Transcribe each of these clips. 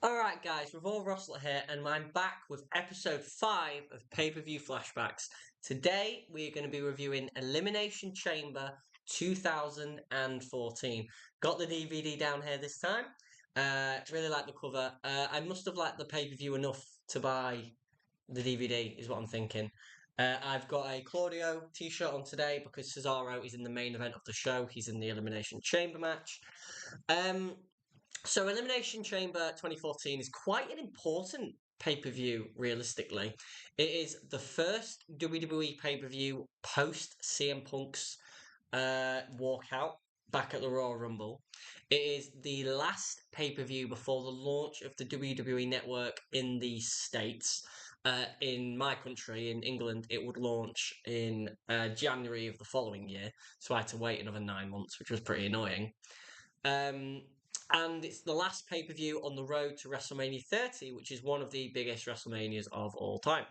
Alright guys, Revolve Russell here and I'm back with episode 5 of PPV Flashbacks. Today we are going to be reviewing Elimination Chamber 2014. Got the DVD down here this time. Really like the cover. I must have liked the pay-per-view enough to buy the DVD is what I'm thinking. I've got a Claudio t-shirt on today because Cesaro is in the main event of the show. He's in the Elimination Chamber match. So Elimination Chamber 2014 is quite an important pay-per-view, realistically. It is the first WWE pay-per-view post CM Punk's walkout back at the Royal Rumble. It is the last pay-per-view before the launch of the WWE Network in the States. In my country, in England, it would launch in January of the following year, so I had to wait another 9 months, which was pretty annoying. And it's the last pay-per-view on the road to Wrestlemania 30, which is one of the biggest WrestleManias of all time.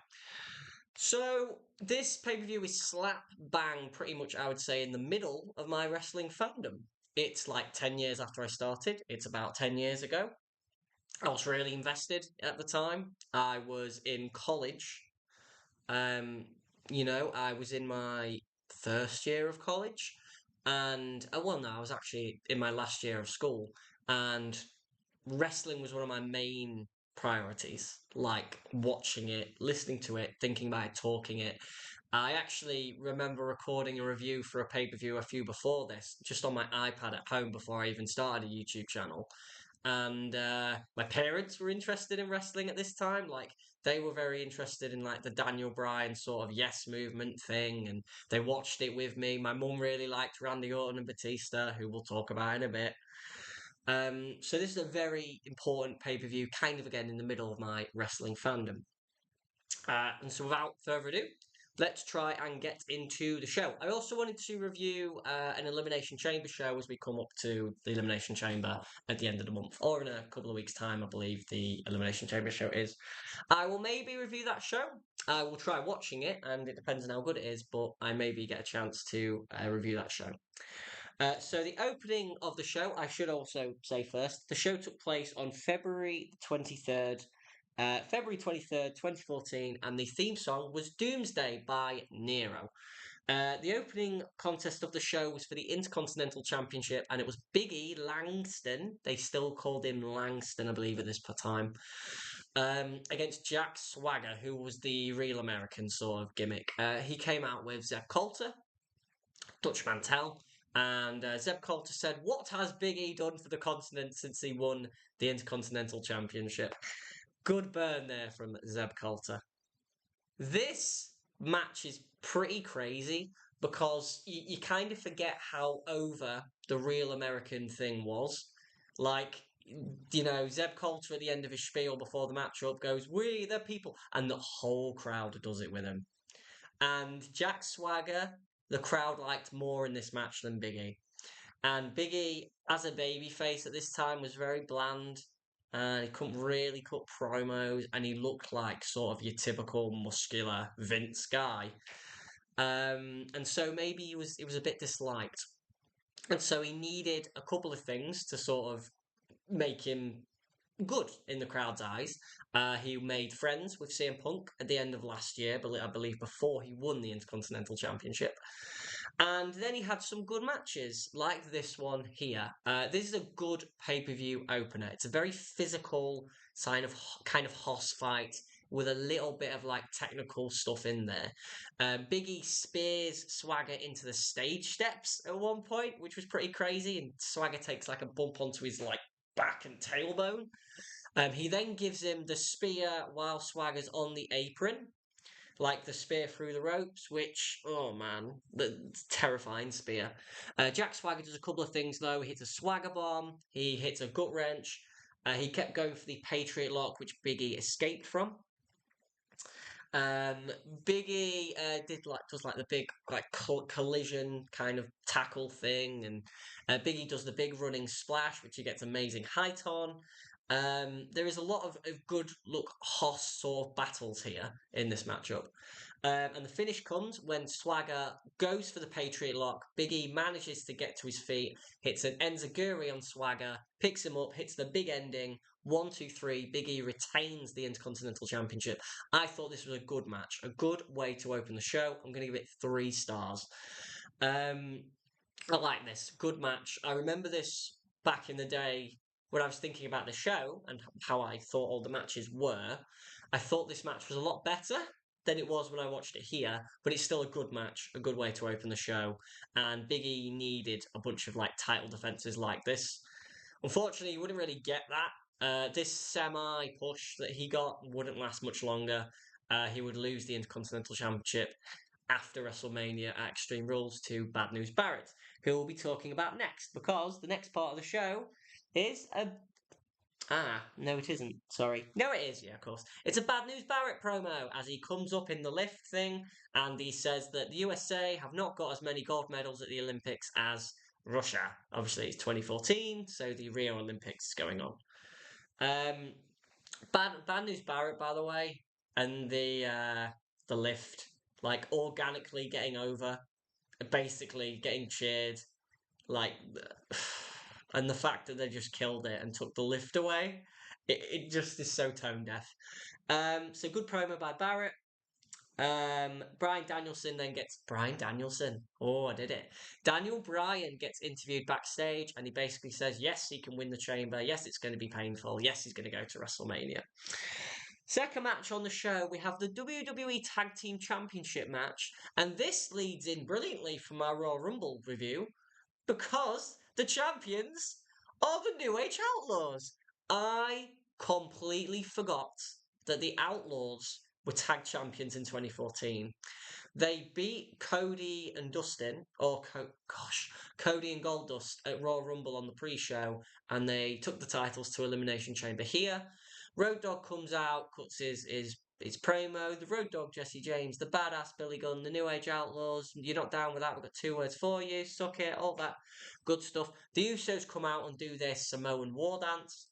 So this pay-per-view is slap bang, pretty much, I would say, in the middle of my wrestling fandom. It's like 10 years after I started. It's about 10 years ago. I was really invested at the time. I was in college. I was in my first year of college. And, I was actually in my last year of school. And wrestling was one of my main priorities, like watching it, listening to it, thinking about it, talking it. I actually remember recording a review for a pay-per-view a few before this, just on my iPad at home before I even started a YouTube channel. And my parents were interested in wrestling at this time. Like, they were very interested in like the Daniel Bryan sort of yes movement thing, and they watched it with me. My mum really liked Randy Orton and Bootista, who we'll talk about in a bit. So this is a very important pay-per-view, kind of again in the middle of my wrestling fandom. And so without further ado, let's try and get into the show. I also wanted to review an Elimination Chamber show as we come up to the Elimination Chamber at the end of the month, or in a couple of weeks' time, I believe the Elimination Chamber show is. I will maybe review that show. I will try watching it, and it depends on how good it is, but I maybe get a chance to review that show. So the opening of the show, I should also say first, the show took place on February 23rd, 2014, and the theme song was Doomsday by Nero. The opening contest of the show was for the Intercontinental Championship, and it was Big E Langston. They still called him Langston, I believe, at this time. Against Jack Swagger, who was the real American sort of gimmick. He came out with Zeb Coulter, Dutch Mantel, and Zeb Coulter said, "What has Big E done for the continent since he won the Intercontinental Championship?" Good burn there from Zeb Coulter. This match is pretty crazy because you kind of forget how over the real American thing was. Like, Zeb Coulter at the end of his spiel before the matchup goes, "We the people," and the whole crowd does it with him. And Jack Swagger, the crowd liked more in this match than Big E. And Big E, as a babyface at this time, was very bland. And he couldn't really cut promos, and he looked like sort of your typical muscular Vince guy. And so maybe he was a bit disliked. And so he needed a couple of things to sort of make him good in the crowd's eyes. He made friends with CM Punk at the end of last year, I believe before he won the Intercontinental Championship. And then he had some good matches, like this one here. This is a good pay-per-view opener. It's a very physical kind of hoss fight with a little bit of like technical stuff in there. Big E spears Swagger into the stage steps at one point, which was pretty crazy, and Swagger takes like a bump onto his like back and tailbone. He then gives him the spear while Swagger's on the apron, like the spear through the ropes, which, oh man, the terrifying spear. Jack Swagger does a couple of things though. He hits a Swagger bomb, he hits a gut wrench, he kept going for the Patriot Lock, which Big E escaped from. Big E does the big collision kind of tackle thing, and Big E does the big running splash, which he gets amazing height on. There is a lot of good look Hoss sort of battles here in this matchup. And the finish comes when Swagger goes for the Patriot Lock. Big E manages to get to his feet, hits an Enziguri on Swagger, picks him up, hits the big ending. 1, 2, 3. Big E retains the Intercontinental Championship. I thought this was a good match, a good way to open the show. I'm going to give it 3 stars. I like this. Good match. I remember this back in the day when I was thinking about the show and how I thought all the matches were. I thought this match was a lot better than it was when I watched it here, but it's still a good match, a good way to open the show. And Big E needed a bunch of like title defenses like this. Unfortunately, you wouldn't really get that. This semi push that he got wouldn't last much longer. He would lose the Intercontinental Championship after WrestleMania at Extreme Rules to Bad News Barrett, who we'll be talking about next, because the next part of the show is a... no, it isn't. Sorry. No, it is. Yeah, of course. It's a Bad News Barrett promo as he comes up in the lift thing and he says that the USA have not got as many gold medals at the Olympics as Russia. Obviously, it's 2014, so the Rio Olympics is going on. Bad News Barrett, by the way, and the lift, like organically getting over, basically getting cheered, like, and the fact that they just killed it and took the lift away, it just is so tone deaf. So good promo by Barrett. Brian Danielson then gets Brian Danielson. Oh, I did it. Daniel Bryan gets interviewed backstage, and he basically says, yes, he can win the chamber. Yes, it's going to be painful. Yes, he's going to go to WrestleMania. Second match on the show, we have the WWE Tag Team Championship match, and this leads in brilliantly from our Royal Rumble review because the champions are the New Age Outlaws. I completely forgot that the Outlaws were tag champions in 2014. They beat Cody and Dustin, or Cody and Goldust at Royal Rumble on the pre-show, and they took the titles to Elimination Chamber here. Road Dogg comes out, cuts his promo. The Road Dogg, Jesse James, the badass Billy Gunn, the New Age Outlaws. You're not down with that. We've got 2 words for you. Suck it. All that good stuff. The Usos come out and do their Samoan war dance.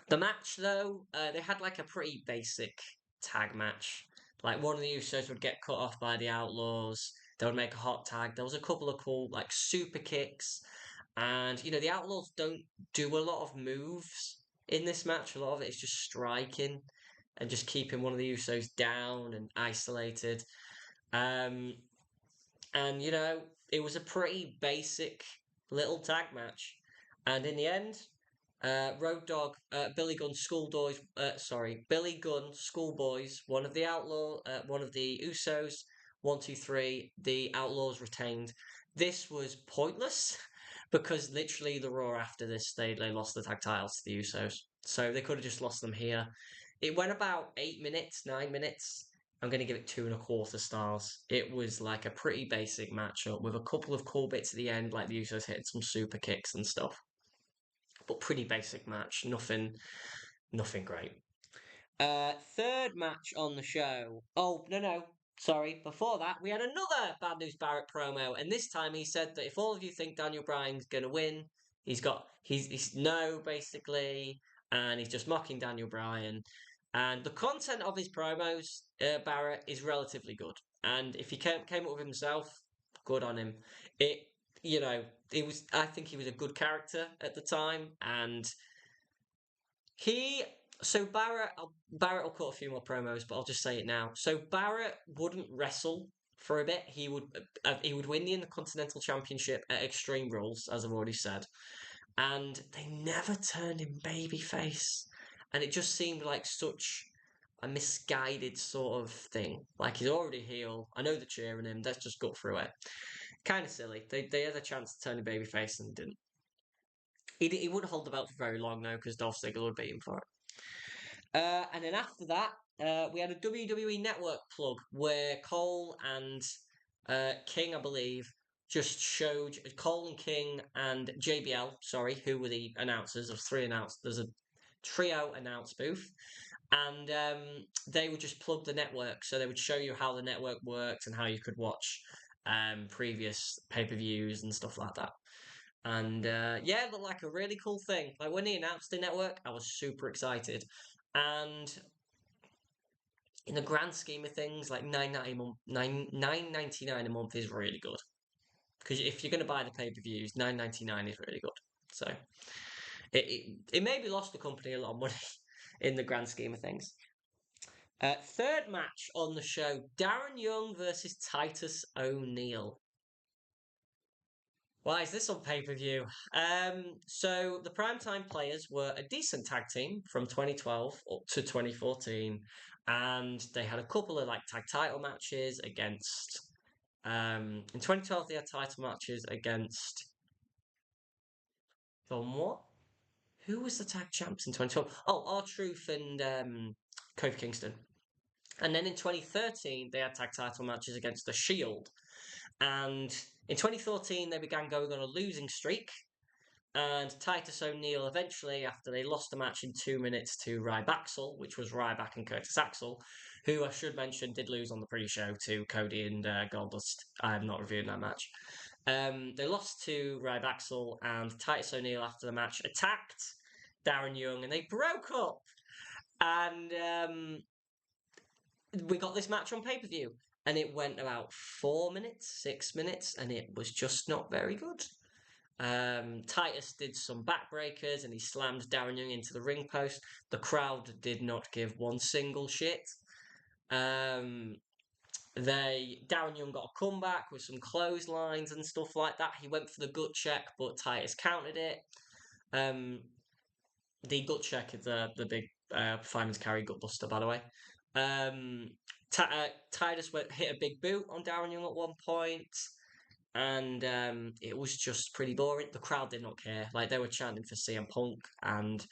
The match, though, they had like a pretty basic tag match. Like one of the Usos would get cut off by the Outlaws. They would make a hot tag. There was a couple of cool like super kicks, and the Outlaws don't do a lot of moves in this match. A lot of it is just striking and just keeping one of the Usos down and isolated. Um, and it was a pretty basic little tag match. And in the end, Road Dogg, Billy Gunn Schoolboys, Billy Gunn Schoolboys, one of the one of the Usos, 1, 2, 3, the Outlaws retained. This was pointless because literally the Raw after this, they lost the tag titles to the Usos, so they could have just lost them here. It went about 8 minutes, 9 minutes. I'm going to give it 2.25 stars. It was like a pretty basic matchup with a couple of cool bits at the end, like the Usos hitting some super kicks and stuff. But pretty basic match. Nothing great. Third match on the show. Oh, no. Sorry. Before that, we had another Bad News Barrett promo. And this time he said that if all of you think Daniel Bryan's going to win, he's no, basically. And he's just mocking Daniel Bryan. And the content of his promos, Barrett, is relatively good. And if he came up with himself, good on him. I think he was a good character at the time, and Barrett will cut a few more promos, but I'll just say it now. So Barrett wouldn't wrestle for a bit. He would win the Intercontinental Championship at Extreme Rules, as I've already said, and they never turned him babyface, and it just seemed like such a misguided sort of thing. Like, he's already heel. I know they're cheering him. Let's just go through it. Kind of silly. They had a chance to turn him babyface and didn't. He wouldn't hold the belt for very long, though, because Dolph Ziggler would beat him for it. And then after that, we had a WWE Network plug where Cole and King, I believe, just showed Cole and King and JBL, who were the announcers. There's a trio announce booth. And they would just plug the network. So they would show you how the network worked and how you could watch previous pay-per-views and stuff like that. And yeah, it looked like a really cool thing. Like when he announced the network, I was super excited. And in the grand scheme of things, like $9.99 a month is really good. Because if you're going to buy the pay-per-views, $9.99 is really good. So it maybe lost the company a lot of money in the grand scheme of things. Third match on the show: Darren Young versus Titus O'Neil. Why is this on pay-per-view? So the primetime players were a decent tag team from 2012 up to 2014, and they had a couple of like tag title matches against. In 2012 they had title matches against. On what? Who was the tag champs in 2012? Oh, R-Truth and Kofi Kingston. And then in 2013 they had tag title matches against the Shield. And in 2014 they began going on a losing streak. And Titus O'Neil eventually, after they lost the match in 2 minutes to Ryback, which was Ryback and Curtis Axel, who I should mention did lose on the pre-show to Cody and Goldust. I am not reviewing that match. They lost to Ryback, and Titus O'Neil after the match attacked Darren Young, and they broke up. And we got this match on pay-per-view, and it went about 4 minutes, 6 minutes, and it was just not very good. Titus did some backbreakers and he slammed Darren Young into the ring post. The crowd did not give one single shit. Darren Young got a comeback with some clotheslines and stuff like that. He went for the gut check, but Titus countered it. The gut check is the big fireman's carry gut buster, by the way. Titus hit a big boot on Darren Young at one point. And it was just pretty boring. The crowd did not care. Like, they were chanting for CM Punk and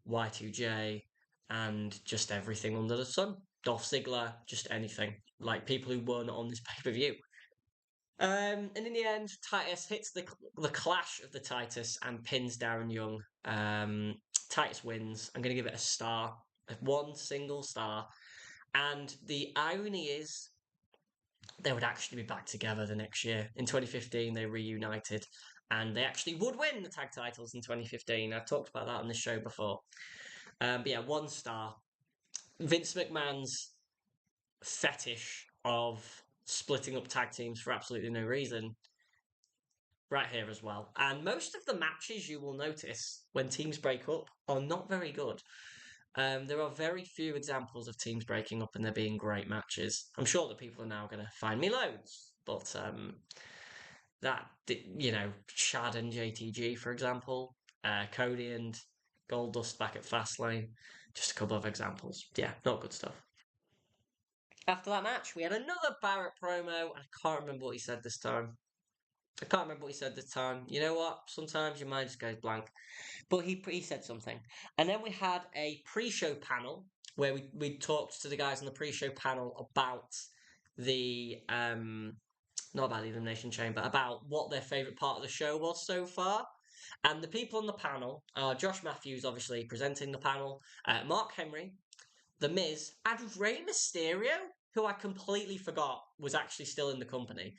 Y2J and just everything under the sun. Dolph Ziggler, just anything. Like, people who weren't on this pay-per-view. And in the end, Titus hits the clash of the Titus and pins Darren Young. Titus wins. I'm going to give it a star. One single star. And the irony is, they would actually be back together the next year. In 2015, they reunited, and they actually would win the tag titles in 2015. I've talked about that on this show before. But yeah, 1 star. Vince McMahon's fetish of splitting up tag teams for absolutely no reason, right here as well. And most of the matches you will notice when teams break up are not very good. There are very few examples of teams breaking up and there being great matches. I'm sure that people are now going to find me loads, but Chad and JTG, for example, Cody and Goldust back at Fastlane, just a couple of examples. Yeah, not good stuff. After that match, we had another Barrett promo. I can't remember what he said this time. You know what? Sometimes your mind just goes blank. But he said something. And then we had a pre-show panel where we talked to the guys on the pre-show panel about the not about the Elimination Chamber, about what their favourite part of the show was so far. And the people on the panel are Josh Matthews, obviously presenting the panel, Mark Henry, The Miz, and Rey Mysterio, who I completely forgot was actually still in the company.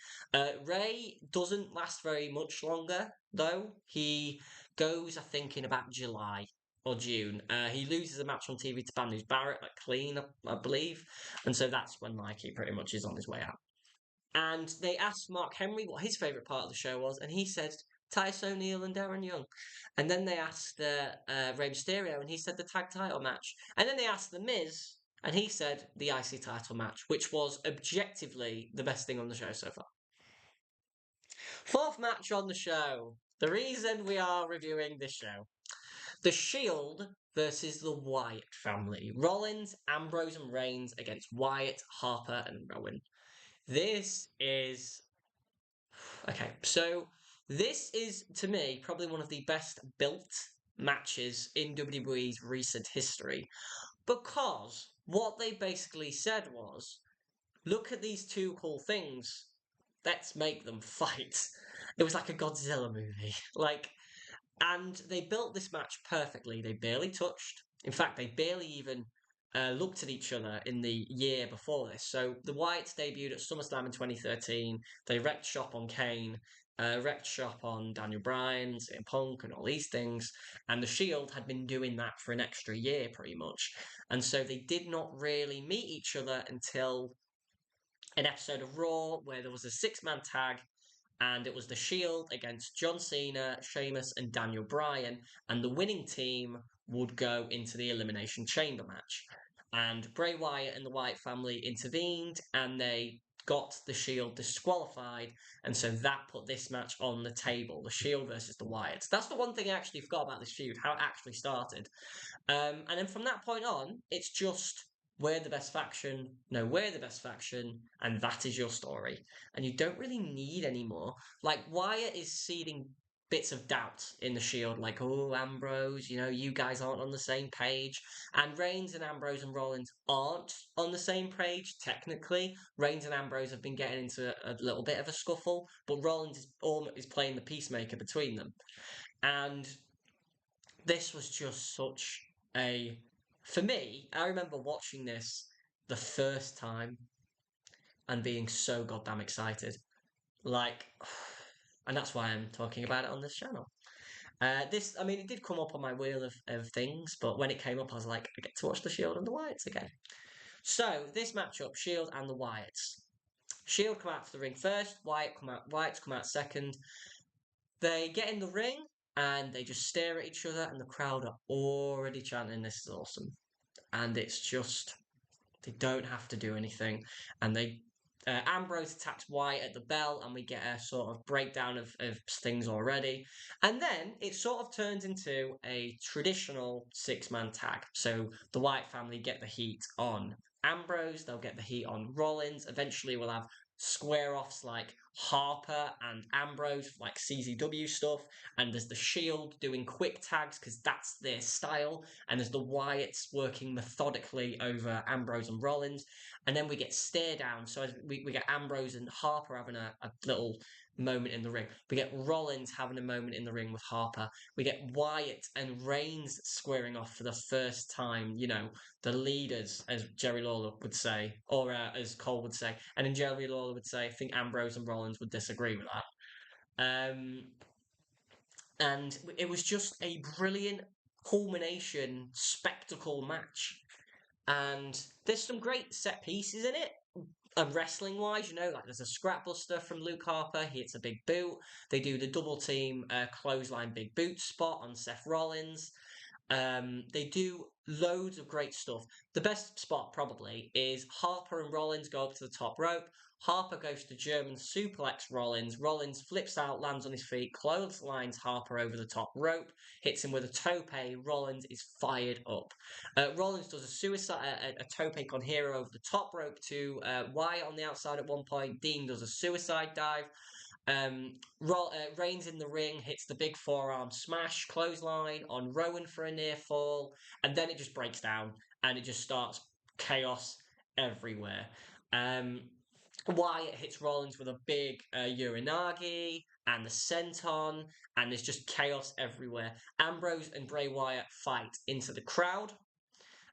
Rey doesn't last very much longer, though. He goes, I think, in about July or June. He loses a match on TV to Bad News Barrett, like clean, I believe. And so that's when Mikey pretty much is on his way out. And they asked Mark Henry what his favourite part of the show was, and he said Titus O'Neil and Darren Young. And then they asked Rey Mysterio, and he said the tag title match. And then they asked The Miz, and he said the IC title match, which was objectively the best thing on the show so far. Fourth match on the show. The reason we are reviewing this show. The Shield versus the Wyatt family. Rollins, Ambrose, and Reigns against Wyatt, Harper, and Rowan. This is... Okay, so this is, to me, probably one of the best built matches in WWE's recent history. Because what they basically said was, look at these two cool things. Let's make them fight. It was like a Godzilla movie. And they built this match perfectly. They barely touched. In fact, they barely even looked at each other in the year before this. So the Wyatts debuted at SummerSlam in 2013. They wrecked shop on Kane. wrecked shop on Daniel Bryan, CM Punk, and all these things. And the Shield had been doing that for an extra year, pretty much. And so they did not really meet each other until an episode of Raw where there was a 6-man tag, and it was the Shield against John Cena, Sheamus, and Daniel Bryan, and the winning team would go into the Elimination Chamber match. And Bray Wyatt and the Wyatt family intervened, and they got the Shield disqualified, and so that put this match on the table, the Shield versus the Wyatts. That's the one thing I actually forgot about this feud, how it actually started. And then from that point on, it's just we're the best faction, no, we're the best faction, and that is your story. And you don't really need any more. Like, Wyatt is seeding bits of doubt in the Shield, like, oh, Ambrose, you guys aren't on the same page. And Reigns and Ambrose and Rollins aren't on the same page, technically. Reigns and Ambrose have been getting into a little bit of a scuffle, but Rollins is playing the peacemaker between them. And this was just such a... For me, I remember watching this the first time and being so goddamn excited. Like, and that's why I'm talking about it on this channel. It did come up on my wheel of things, but when it came up, I was like, I get to watch the Shield and the Wyatts again. So, this matchup, Shield and the Wyatts. Shield come out to the ring first, Wyatts come out second. They get in the ring, and they just stare at each other, and the crowd are already chanting, "This is awesome." And it's just, they don't have to do anything. And Ambrose attacks Wyatt at the bell, and we get a sort of breakdown of things already. And then it sort of turns into a traditional 6-man tag. So the Wyatt family get the heat on Ambrose, they'll get the heat on Rollins. Eventually we'll have square-offs like Harper and Ambrose, like CZW stuff, and there's the Shield doing quick tags because that's their style, and there's the Wyatts working methodically over Ambrose and Rollins, and then we get stare down. So we get Ambrose and Harper having a little moment in the ring. We get Rollins having a moment in the ring with Harper. We get Wyatt and Reigns squaring off for the first time, the leaders, as Jerry Lawler would say, or as Cole would say. And then Jerry Lawler would say, I think Ambrose and Rollins would disagree with that. And it was just a brilliant culmination, spectacle match. And there's some great set pieces in it. Wrestling wise, like there's a scrapbuster from Luke Harper. He hits a big boot. They do the double team clothesline big boot spot on Seth Rollins. They do loads of great stuff. The best spot probably is Harper and Rollins go up to the top rope. Harper goes to German suplex Rollins. Rollins flips out, lands on his feet, clotheslines Harper over the top rope, hits him with a tope. Rollins is fired up. Rollins does a tope con hero over the top rope to Wyatt on the outside at one point. Dean does a suicide dive. Reigns in the ring hits the big forearm smash clothesline on Rowan for a near fall, and then it just breaks down and it just starts chaos everywhere. Wyatt hits Rollins with a big Uranagi and the senton, and there's just chaos everywhere. Ambrose and Bray Wyatt fight into the crowd,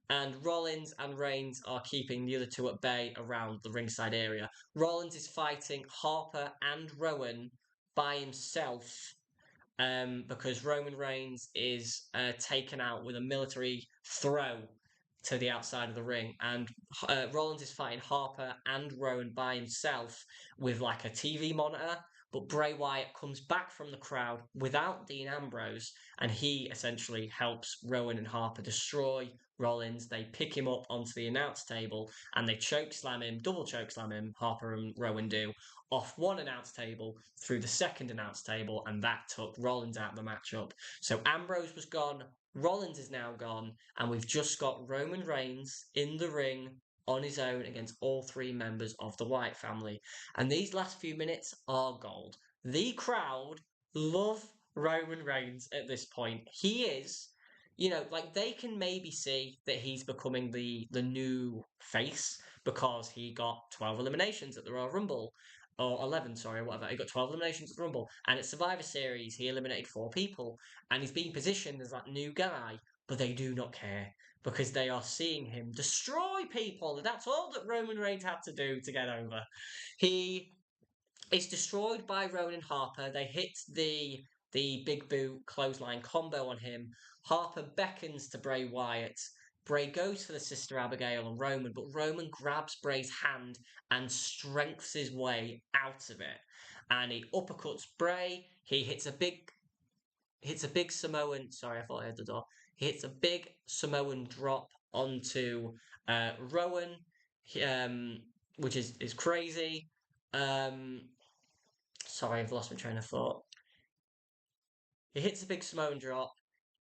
and Rollins and Reigns are keeping the other two at bay around the ringside area. Rollins is fighting Harper and Rowan by himself because Roman Reigns is taken out with a military throw to the outside of the ring, and Rollins is fighting Harper and Rowan by himself with like a TV monitor. But Bray Wyatt comes back from the crowd without Dean Ambrose, and he essentially helps Rowan and Harper destroy Rollins. They pick him up onto the announce table, and they double choke slam him, Harper and Rowan do, off one announce table through the second announce table, and that took Rollins out of the matchup. So Ambrose was gone, Rollins is now gone, and we've just got Roman Reigns in the ring on his own against all three members of the Wyatt family. And these last few minutes are gold. The crowd love Roman Reigns at this point. He is, they can maybe see that he's becoming the new face because he got 12 eliminations at the Royal Rumble. Or 11, sorry, whatever. He got 12 eliminations at the Rumble. And at Survivor Series, he eliminated 4 people. And he's being positioned as that new guy, but they do not care because they are seeing him destroy people. That's all that Roman Reigns had to do to get over. He It's destroyed by Rowan Harper. They hit the big boot clothesline combo on him. Harper beckons to Bray Wyatt. Bray goes for the Sister Abigail on Roman, but Roman grabs Bray's hand and strengthens his way out of it. And he uppercuts Bray. He hits a big Samoan. Sorry, I thought I had the door. He hits a big Samoan drop onto Rowan, which is crazy. Sorry, I've lost my train of thought. He hits a big Samoan drop.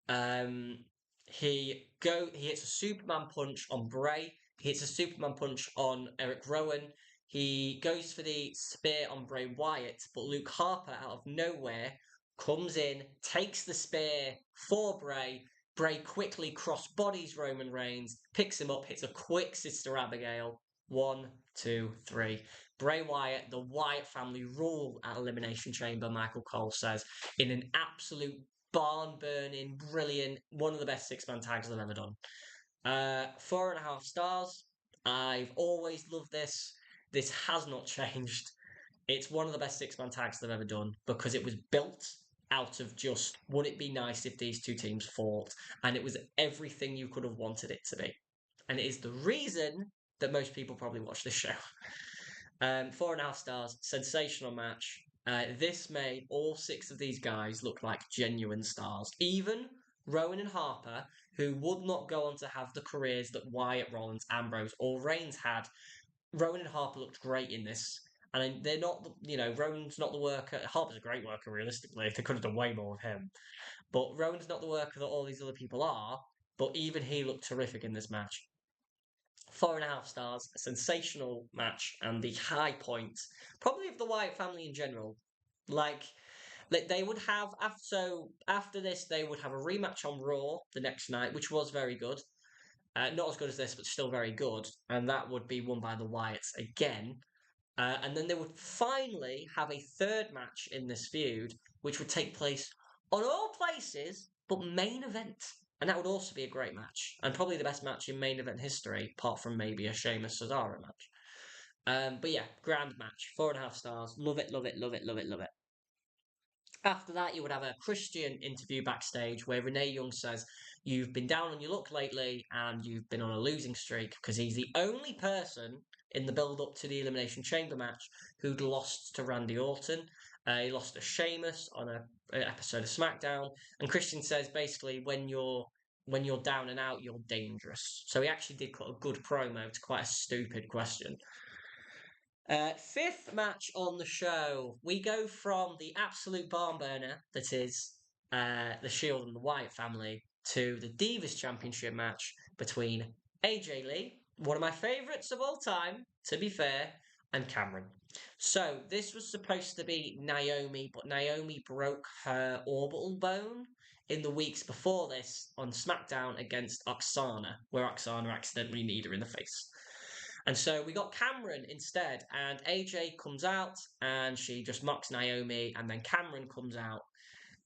Um, he hits a Superman punch on Bray. He hits a Superman punch on Eric Rowan. He goes for the spear on Bray Wyatt, but Luke Harper out of nowhere comes in, takes the spear for Bray. Bray quickly cross bodies Roman Reigns, picks him up, hits a quick Sister Abigail. 1, 2, 3. Bray Wyatt, the Wyatt family rule at Elimination Chamber, Michael Cole says, in an absolute barn-burning, brilliant, one of the best six-man tags I've ever done. 4.5 stars. I've always loved this. This has not changed. It's one of the best six-man tags I've ever done because it was built out of just, would it be nice if these two teams fought? And it was everything you could have wanted it to be. And it is the reason that most people probably watch this show. 4.5 stars, sensational match. This made all 6 of these guys look like genuine stars. Even Rowan and Harper, who would not go on to have the careers that Wyatt, Rollins, Ambrose, or Reigns had. Rowan and Harper looked great in this. And they're not, Rowan's not the worker. Harper's a great worker, realistically. They could have done way more with him. But Rowan's not the worker that all these other people are. But even he looked terrific in this match. 4.5 stars, a sensational match, and the high point, probably of the Wyatt family in general. Like they would have after this, they would have a rematch on Raw the next night, which was very good. Not as good as this, but still very good, and that would be won by the Wyatts again. And then they would finally have a third match in this feud, which would take place on all places but main event. And that would also be a great match, and probably the best match in main event history, apart from maybe a Sheamus Cesaro match. But yeah, grand match, 4.5 stars. Love it, love it, love it, love it, love it. After that, you would have a Christian interview backstage where Renee Young says, "You've been down on your luck lately and you've been on a losing streak," because he's the only person in the build up to the Elimination Chamber match who'd lost to Randy Orton. He lost to Sheamus on an episode of SmackDown. And Christian says basically when you're down and out, you're dangerous. So he actually did cut a good promo to quite a stupid question. 5th match on the show, we go from the absolute barn burner that is the Shield and the Wyatt family to the Divas Championship match between AJ Lee, one of my favourites of all time, to be fair, and Cameron. So this was supposed to be Naomi, but Naomi broke her orbital bone in the weeks before this on SmackDown against Oksana, where Oksana accidentally kneed her in the face. And so we got Cameron instead, and AJ comes out and she just mocks Naomi, and then Cameron comes out.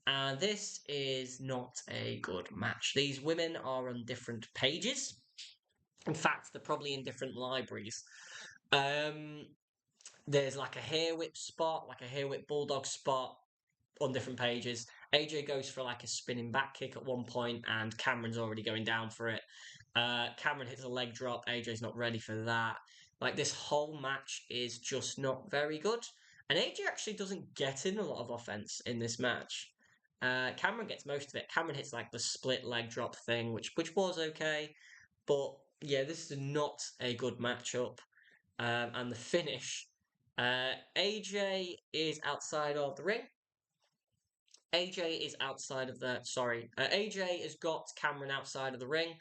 And this is not a good match. These women are on different pages. In fact, they're probably in different libraries. There's like a hair whip spot, like a hair whip bulldog spot on different pages. AJ goes for like a spinning back kick at one point, and Cameron's already going down for it. Cameron hits a leg drop. AJ's not ready for that. Like, this whole match is just not very good. And AJ actually doesn't get in a lot of offense in this match. Cameron gets most of it. Cameron hits like the split leg drop thing, which was okay. But yeah, this is not a good matchup. And the finish, AJ is outside of the ring. AJ has got Cameron outside of the ring,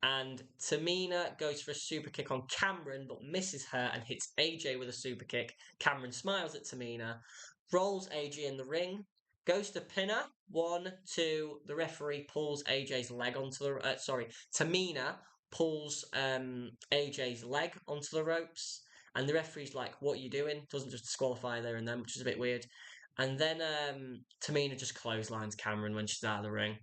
and Tamina goes for a super kick on Cameron, but misses her and hits AJ with a super kick. Cameron smiles at Tamina, rolls AJ in the ring, goes to pin her. 1, 2. The referee pulls AJ's leg onto the. Tamina pulls AJ's leg onto the ropes, and the referee's like, "What are you doing?" Doesn't just disqualify there and then, which is a bit weird. And then Tamina just clotheslines Cameron when she's out of the ring.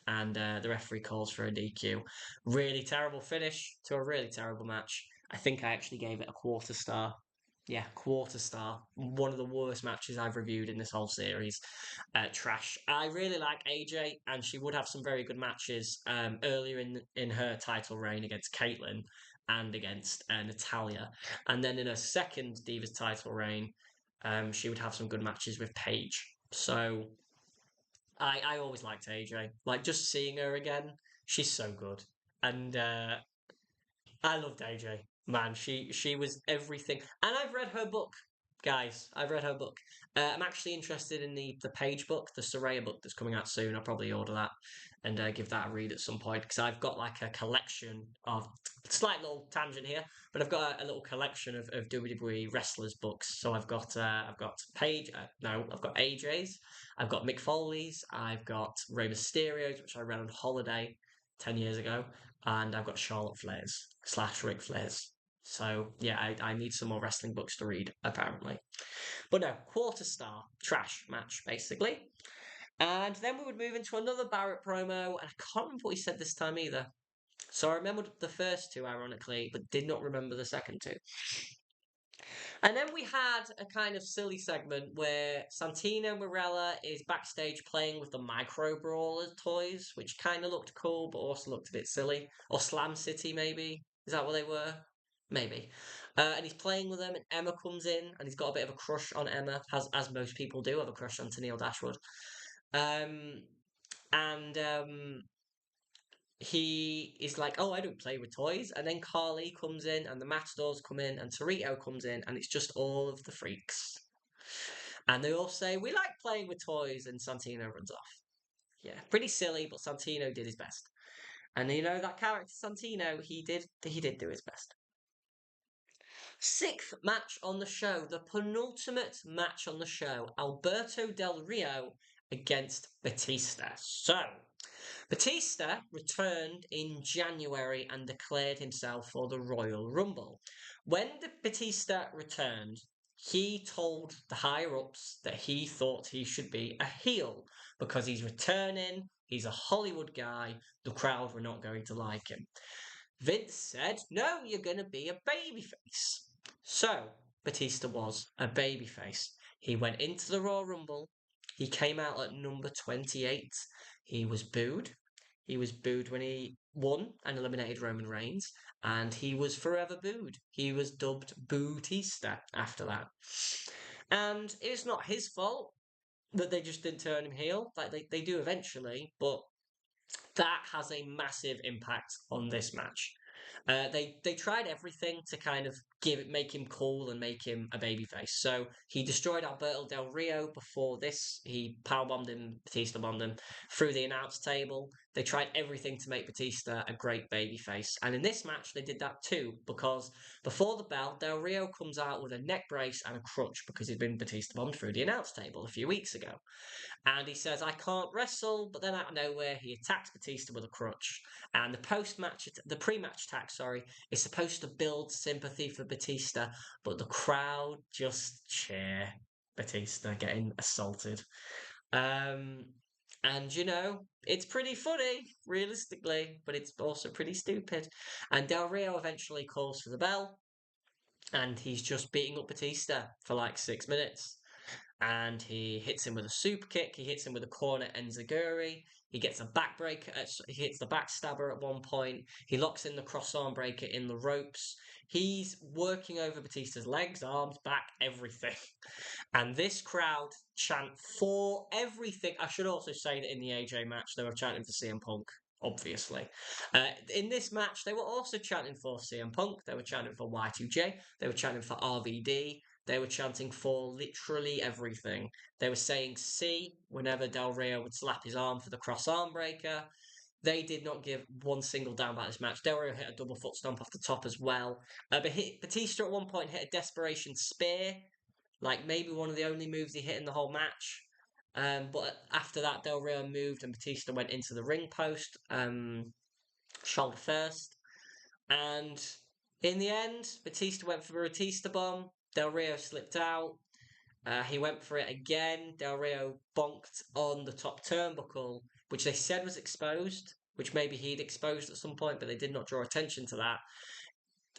And the referee calls for a DQ. Really terrible finish to a really terrible match. I think I actually gave it a 1/4 star. Yeah, quarter star. One of the worst matches I've reviewed in this whole series. Trash. I really like AJ, and she would have some very good matches earlier in her title reign against Caitlyn and against Natalia. And then in her second Divas title reign, she would have some good matches with Paige. So I always liked AJ. Like just seeing her again, she's so good. And I loved AJ. Man, she was everything. And I've read her book, guys. I've read her book. I'm actually interested in the Page book, the Soraya book that's coming out soon. I'll probably order that and give that a read at some point because I've got like a collection of slight little tangent here, but I've got a little collection of WWE wrestlers books. So I've got Page. No, I've got AJ's. I've got Mick Foley's. I've got Rey Mysterio's, which I read on holiday 10 years ago, and I've got Charlotte Flair's / Ric Flair's. So yeah, I need some more wrestling books to read, apparently. But no, quarter star, trash match, basically. And then we would move into another Barrett promo, and I can't remember what he said this time either. So I remembered the first two, ironically, but did not remember the second two. And then we had a kind of silly segment where Santino Marella is backstage playing with the Micro Brawler toys, which kind of looked cool, but also looked a bit silly. Or Slam City, maybe? Is that what they were? Maybe. And he's playing with them, and Emma comes in, and he's got a bit of a crush on Emma, as most people do have a crush on Tennille Dashwood. And he is like, "Oh, I don't play with toys." And then Carly comes in, and the Matadors come in, and Torito comes in, and it's just all of the freaks. And they all say, "We like playing with toys," and Santino runs off. Yeah, pretty silly, but Santino did his best. And you know that character Santino, he did do his best. Sixth match on the show, the penultimate match on the show, Alberto Del Rio against Batista. So, Batista returned in January and declared himself for the Royal Rumble. When Batista returned, he told the higher ups that he thought he should be a heel because he's returning, he's a Hollywood guy, the crowd were not going to like him. Vince said, "No, you're going to be a babyface." So, Batista was a babyface. He went into the Royal Rumble. He came out at number 28. He was booed. He was booed when he won and eliminated Roman Reigns, and he was forever booed. He was dubbed Bootista after that. And it's not his fault that they just didn't turn him heel. Like they do eventually, but that has a massive impact on this match. They tried everything to kind of make him cool and make him a babyface. So he destroyed Alberto Del Rio before this. He powerbombed him, Batista bombed him through the announce table. They tried everything to make Batista a great babyface, and in this match they did that too because before the bell, Del Rio comes out with a neck brace and a crutch because he'd been Batista bombed through the announce table a few weeks ago. And he says, "I can't wrestle," but then out of nowhere, he attacks Batista with a crutch. And the pre-match attack, sorry, is supposed to build sympathy for Batista, but the crowd just cheer Batista getting assaulted. Um, and you know, it's pretty funny, realistically, but it's also pretty stupid. And Del Rio eventually calls for the bell, and he's just beating up Batista for like 6 minutes, and he hits him with a super kick. He hits him with a corner enziguri. He gets a backbreaker. He hits the backstabber at one point. He locks in the cross-arm breaker in the ropes. He's working over Batista's legs, arms, back, everything. And this crowd chant for everything. I should also say that in the AJ match, they were chanting for CM Punk, obviously. In this match, they were also chanting for CM Punk. They were chanting for Y2J. They were chanting for RVD. They were chanting for literally everything. They were saying C whenever Del Rio would slap his arm for the cross arm breaker. They did not give one single damn about this match. Del Rio hit a double foot stomp off the top as well. But Batista at one point hit a desperation spear, like maybe one of the only moves he hit in the whole match. But after that, Del Rio moved and Batista went into the ring post, shoulder first. And in the end, Batista went for a Batista bomb. Del Rio slipped out. He went for it again. Del Rio bonked on the top turnbuckle, which they said was exposed, which maybe he'd exposed at some point, but they did not draw attention to that.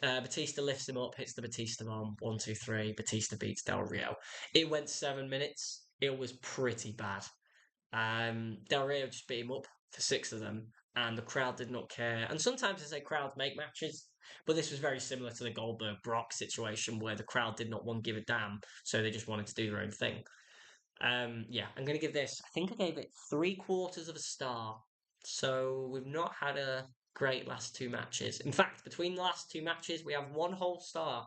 Batista lifts him up, hits the Batista bomb. 1, 2, 3. Batista beats Del Rio. It went 7 minutes. It was pretty bad. Del Rio just beat him up for 6 of them, and the crowd did not care. And sometimes I say crowds make matches, but this was very similar to the Goldberg Brock situation where the crowd did not want to give a damn, so they just wanted to do their own thing. Yeah, I'm going to give this, I think I gave it 3/4 of a star. So we've not had a great last 2 matches. In fact, between the last 2 matches, we have 1 whole star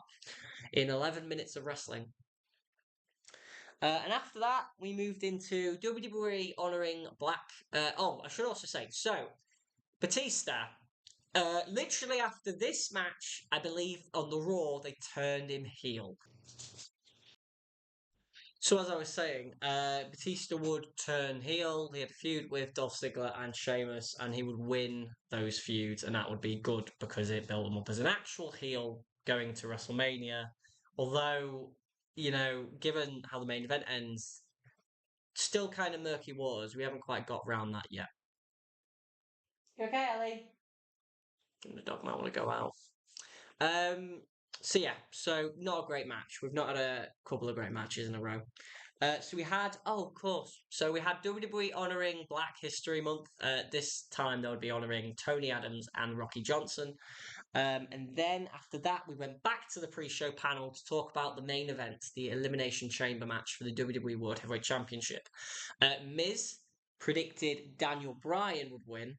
in 11 minutes of wrestling. And after that, we moved into WWE honouring Black. I should also say, so Batista, literally after this match, I believe on the Raw, they turned him heel. So as I was saying, Batista would turn heel. He had a feud with Dolph Ziggler and Sheamus, and he would win those feuds, and that would be good because it built him up as an actual heel going to WrestleMania. Although, given how the main event ends, still kind of murky waters. We haven't quite got round that yet. You okay, Ellie? The dog might want to go out. So not a great match. We've not had a couple of great matches in a row. So we had, of course. So we had WWE honouring Black History Month. This time they would be honouring Tony Adams and Rocky Johnson. And then after that, we went back to the pre-show panel to talk about the main event, the Elimination Chamber match for the WWE World Heavyweight Championship. Miz predicted Daniel Bryan would win.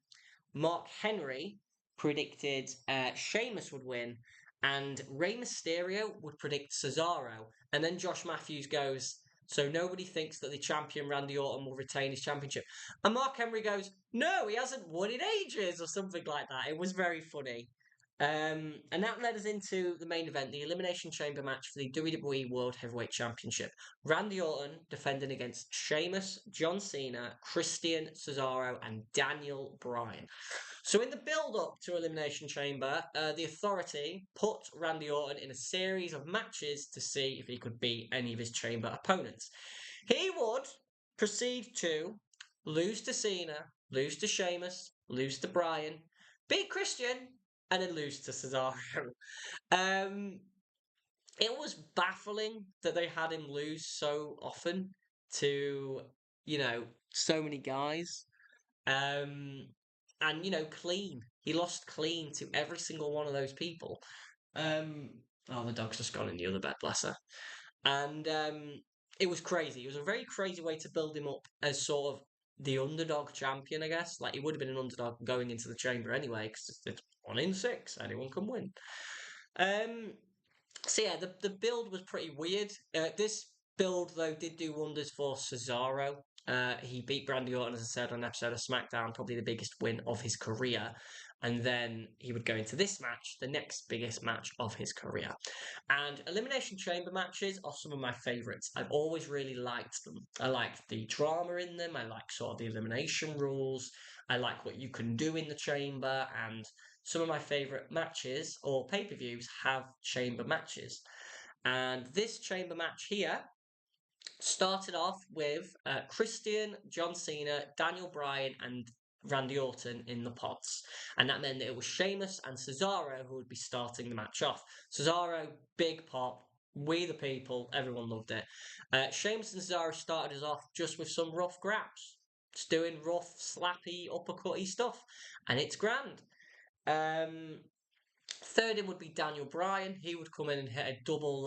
Mark Henry predicted Sheamus would win. And Rey Mysterio would predict Cesaro. And then Josh Matthews goes, so nobody thinks that the champion Randy Orton will retain his championship. And Mark Henry goes, no, he hasn't won in ages, or something like that. It was very funny. And that led us into the main event, the Elimination Chamber match for the WWE World Heavyweight Championship. Randy Orton defending against Sheamus, John Cena, Christian, Cesaro, and Daniel Bryan. So in the build-up to Elimination Chamber, the Authority put Randy Orton in a series of matches to see if he could beat any of his Chamber opponents. He would proceed to lose to Cena, lose to Sheamus, lose to Bryan, beat Christian, and then lose to Cesaro. It was baffling that they had him lose so often to, so many guys. And, clean. He lost clean to every single one of those people. The dog's just gone in the other bed, bless her. And it was crazy. It was a very crazy way to build him up as sort of the underdog champion, I guess. Like, he would have been an underdog going into the chamber anyway, because it's 1 in 6. Anyone can win. The build was pretty weird. This build, though, did do wonders for Cesaro. He beat Randy Orton, as I said, on an episode of SmackDown, probably the biggest win of his career. And then he would go into this match, the next biggest match of his career. And Elimination Chamber matches are some of my favourites. I've always really liked them. I like the drama in them. I like sort of the elimination rules. I like what you can do in the chamber. And some of my favourite matches or pay-per-views have chamber matches. And this chamber match here started off with Christian, John Cena, Daniel Bryan, and Randy Orton in the pods. And that meant that it was Sheamus and Cesaro who would be starting the match off. Cesaro, big pop, we the people, everyone loved it. Sheamus and Cesaro started us off just with some rough grabs. Just doing rough, slappy, uppercutty stuff. And it's grand. Third in would be Daniel Bryan. He would come in and hit a double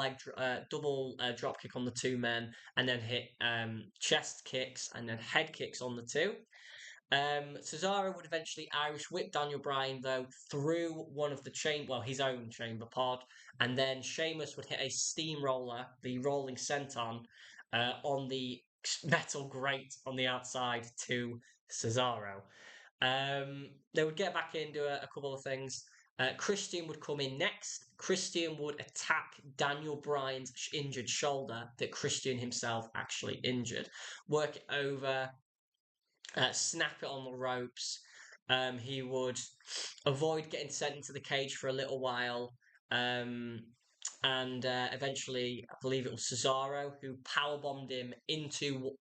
drop kick on the 2 men, and then hit chest kicks and then head kicks on the 2. Cesaro would eventually Irish whip Daniel Bryan though through one of the his own chamber pod, and then Sheamus would hit a steamroller, the rolling senton, on the metal grate on the outside to Cesaro. They would get back in, do a couple of things. Christian would come in next. Christian would attack Daniel Bryan's injured shoulder that Christian himself actually injured. Work it over, snap it on the ropes. He would avoid getting sent into the cage for a little while. And eventually, I believe it was Cesaro who powerbombed him into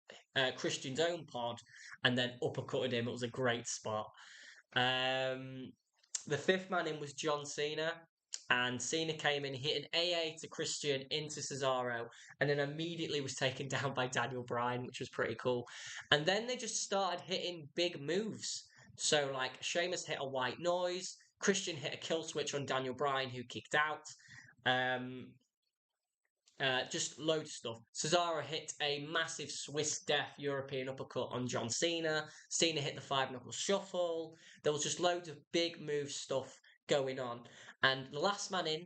Christian's own pod and then uppercutted him. It was a great spot. The 5th man in was John Cena. and Cena came in, hit an AA to Christian into Cesaro, and then immediately was taken down by Daniel Bryan, which was pretty cool. And then they just started hitting big moves. So, like, Sheamus hit a white noise, Christian hit a kill switch on Daniel Bryan, who kicked out. Just loads of stuff. Cesaro hit a massive Swiss Death European uppercut on John Cena. Cena hit the 5-knuckle shuffle. There was just loads of big move stuff going on. And the last man in,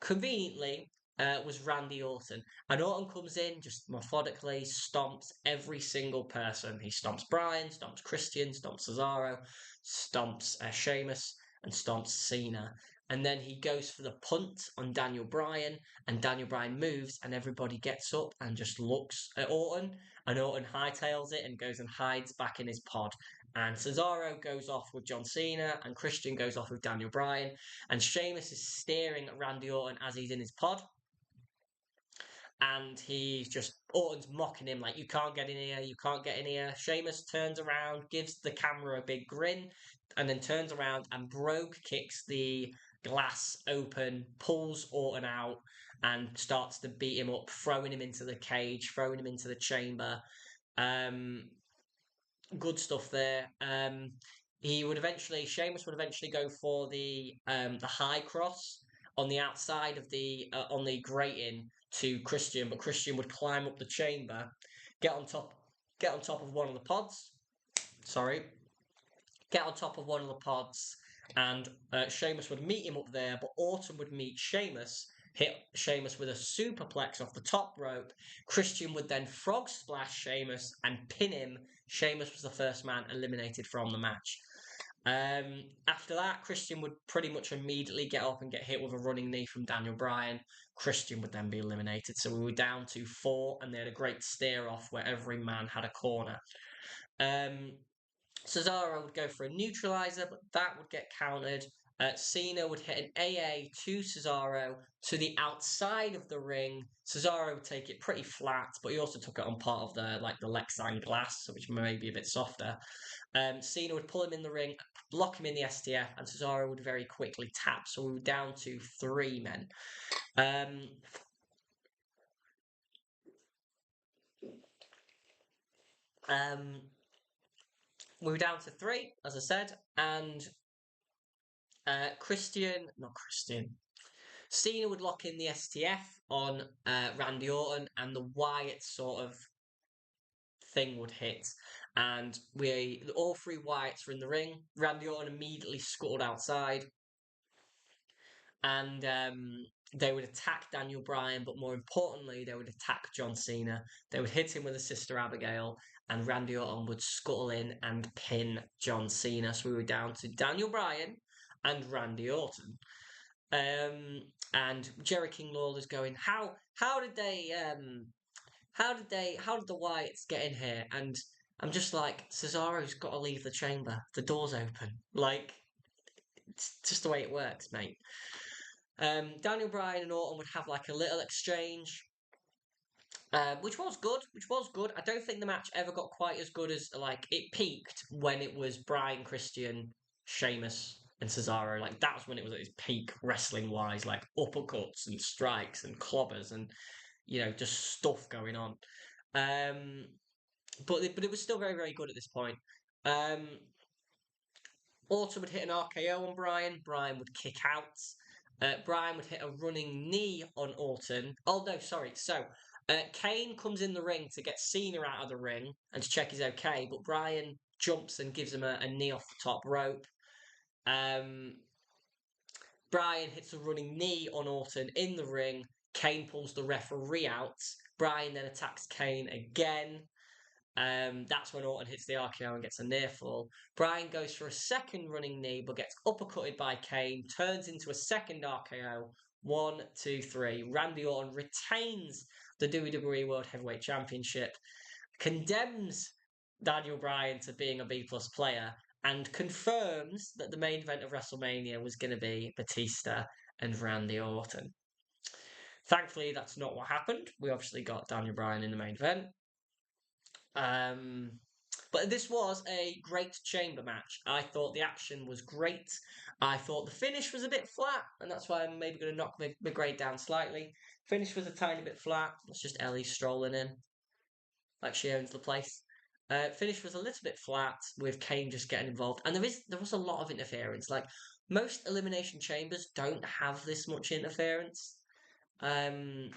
conveniently, was Randy Orton. And Orton comes in, just methodically stomps every single person. He stomps Bryan, stomps Christian, stomps Cesaro, stomps Sheamus, and stomps Cena. And then he goes for the punt on Daniel Bryan, and Daniel Bryan moves, and everybody gets up and just looks at Orton, and Orton hightails it and goes and hides back in his pod. And Cesaro goes off with John Cena, and Christian goes off with Daniel Bryan, and Sheamus is staring at Randy Orton as he's in his pod. And he's just, Orton's mocking him like, you can't get in here, you can't get in here. Sheamus turns around, gives the camera a big grin, and then turns around and Brogue kicks the glass open, pulls Orton out, and starts to beat him up, throwing him into the cage, throwing him into the chamber. Good stuff there. Sheamus would eventually go for the high cross on the outside of the on the grating to Christian, but Christian would climb up the chamber, get on top of one of the pods. Get on top of one of the pods, and Sheamus would meet him up there, but Orton would meet Sheamus, hit Sheamus with a superplex off the top rope. Christian would then frog splash Sheamus and pin him. Sheamus was the first man eliminated from the match. After that, Christian would pretty much immediately get up and get hit with a running knee from Daniel Bryan. Christian would then be eliminated. So we were down to 4, and they had a great stare off where every man had a corner. Cesaro would go for a neutralizer, but that would get countered. Cena would hit an AA to Cesaro to the outside of the ring. Cesaro would take it pretty flat, but he also took it on part of the Lexan glass, which may be a bit softer. Cena would pull him in the ring, lock him in the STF, and Cesaro would very quickly tap. So we were down to 3 men. We were down to 3, as I said, and Cena would lock in the STF on Randy Orton, and the Wyatt sort of thing would hit. And all 3 Wyatts were in the ring. Randy Orton immediately scuttled outside, and they would attack Daniel Bryan, but more importantly, they would attack John Cena. They would hit him with a Sister Abigail, and Randy Orton would scuttle in and pin John Cena. So we were down to Daniel Bryan and Randy Orton. And Jerry King Lawler's going, how did the Wyatts get in here? And I'm just like, Cesaro's got to leave the chamber. The door's open. Like, it's just the way it works, mate. Daniel Bryan and Orton would have like a little exchange, which was good. I don't think the match ever got quite as good as, like, it peaked when it was Bryan, Christian, Sheamus, and Cesaro. Like, that was when it was at its peak wrestling wise, like uppercuts and strikes and clobbers and, you know, just stuff going on. But it was still very, very good at this point. Orton would hit an RKO on Bryan. Bryan would kick out. Bryan would hit a running knee on Orton. Oh, no, sorry. So, Kane comes in the ring to get Cena out of the ring and to check he's okay, but Bryan jumps and gives him a knee off the top rope. Bryan hits a running knee on Orton in the ring. Kane pulls the referee out. Bryan then attacks Kane again. That's when Orton hits the RKO and gets a near fall. Bryan goes for a second running knee, but gets uppercutted by Kane, turns into a second RKO. 1, 2, 3. Randy Orton retains the WWE World Heavyweight Championship, condemns Daniel Bryan to being a B+ player, and confirms that the main event of WrestleMania was going to be Bootista and Randy Orton. Thankfully, that's not what happened. We obviously got Daniel Bryan in the main event. But this was a great chamber match. I thought the action was great. I thought the finish was a bit flat, and that's why I'm maybe going to knock my grade down slightly. Finish was a tiny bit flat. It's just Ellie strolling in like she owns the place. Finish was a little bit flat with Kane just getting involved, and there was a lot of interference. Like most elimination chambers don't have this much interference, and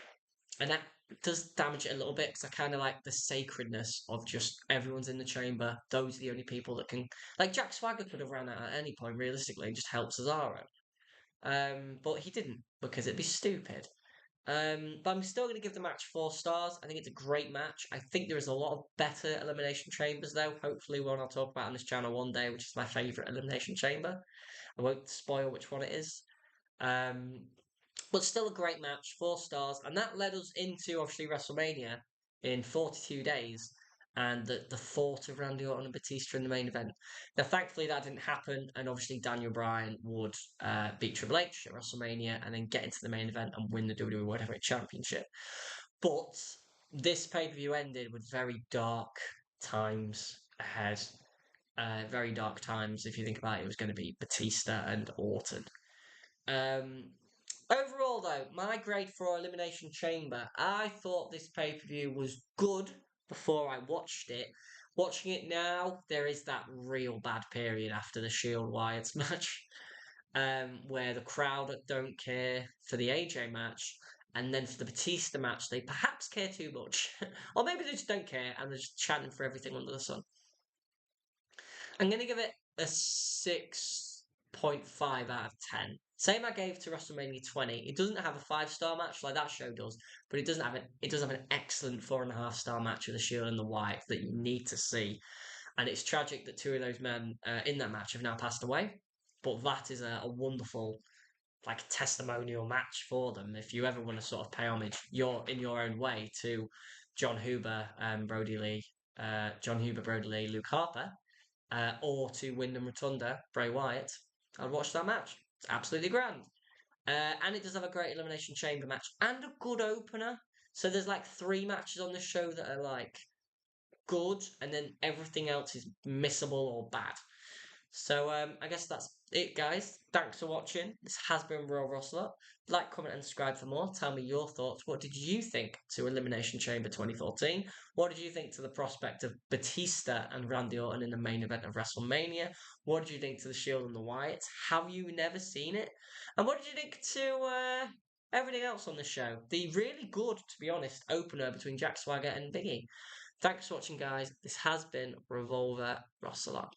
that does damage it a little bit because I kind of like the sacredness of just everyone's in the chamber. Those are the only people that can. Like Jack Swagger could have ran out at any point realistically and just helped Cesaro, but he didn't because it'd be stupid. But I'm still going to give the match 4 stars. I think it's a great match. I think there is a lot of better elimination chambers, though. Hopefully, one I'll talk about on this channel one day, which is my favourite elimination chamber. I won't spoil which one it is. Um, but still a great match, 4 stars, and that led us into obviously WrestleMania in 42 days, and the thought of Randy Orton and Batista in the main event. Now, thankfully, that didn't happen, and obviously Daniel Bryan would beat Triple H at WrestleMania and then get into the main event and win the WWE World Heavyweight Championship. But this pay per view ended with very dark times ahead. Very dark times. If you think about it, it was going to be Batista and Orton. Overall, though, my grade for Elimination Chamber, I thought this pay per view was good before I watched it. Watching it now, there is that real bad period after the Shield Wyatt's match, where the crowd don't care for the AJ match, and then for the Batista match, they perhaps care too much, or maybe they just don't care and they're just chanting for everything under the sun. I'm gonna give it a 6.5 out of 10. Same I gave to WrestleMania 20. It doesn't have a 5-star match like that show does, but it does have an excellent 4.5-star match with the Shield and the White that you need to see. And it's tragic that 2 of those men in that match have now passed away. But that is a wonderful like testimonial match for them. If you ever want to sort of pay homage, you're in your own way to John Huber, Brody Lee, Luke Harper, or to Wyndham Rotunda, Bray Wyatt, I'd watch that match. It's absolutely grand. And it does have a great Elimination Chamber match and a good opener. So there's like 3 matches on the show that are like good, and then everything else is missable or bad. So I guess that's it, guys. Thanks for watching. This has been Royal Rustler. Like, comment, and subscribe for more. Tell me your thoughts. What did you think to Elimination Chamber 2014? What did you think to the prospect of Batista and Randy Orton in the main event of WrestleMania? What did you think to the Shield and the Wyatts? Have you never seen it? And what did you think to everything else on the show? The really good, to be honest, opener between Jack Swagger and Big E. Thanks for watching, guys. This has been Revolver Rustler.